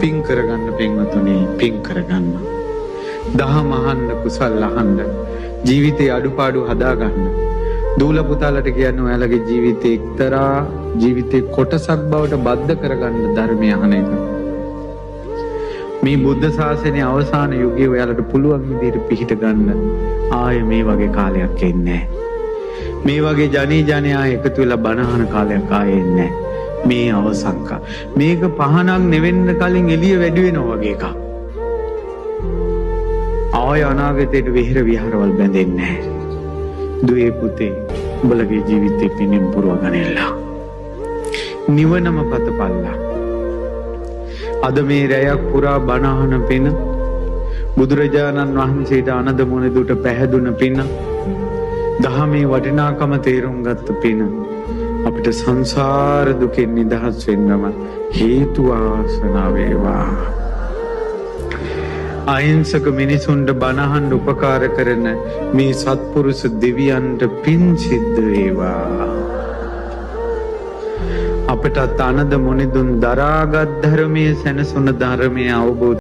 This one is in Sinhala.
පින් කරගන්න පින්වතුනි, පින් කරගන්න. දහම අහන්න, කුසල් අහන්න, ජීවිතේ අඩුපාඩු හදාගන්න. දූල පුතාලට කියන්නේ ඔයාලගේ ජීවිතේ එක්තරා ජීවිතේ කොටසක් බවට බද්ධ කරගන්න ධර්මය අහන එක. මේ බුද්ධ ශාසනයේ අවසාන යුගයේ ඔයාලට පුළුවන් විදිහට පිහිට ගන්න ආයේ මේ වගේ කාලයක් එන්නේ නැහැ. මේ වගේ ජනයා එකතු වෙලා බණ අහන කාලයක් ආයේ එන්නේ නැහැ. මේ අවසන් කා. මේක පහනක් නෙවෙන්න කලින් එළිය වැඩි වෙනවා වගේ එකක්. ආය අනාගතයට විහෙර විහාරවල බැඳෙන්නේ නැහැ. දුවේ පුතේ උඹලගේ ජීවිතේ පිණින් පුරවගන්නilla. නිවනම පතපල්ලා. අද මේ රැයක් පුරා බණ අහන පින, බුදුරජාණන් වහන්සේට අනද මොනදුට පැහැදුන පින, දහමේ වටිනාකම තේරුම් ගත්ත පින අපිට සංසාර දුකෙන් නිදහස් වෙන්නම හේතු වාසනා වේවා. අහිංසක මිනිසුන්ට බණහන් උපකාර කරන මේ සත්පුරුෂ දෙවියන්ට පින් සිද්ධ වේවා. අපට අනද මොනිදුන් දරාගත් ධර්මයේ සැනසුන ධර්මයේ අවබෝධ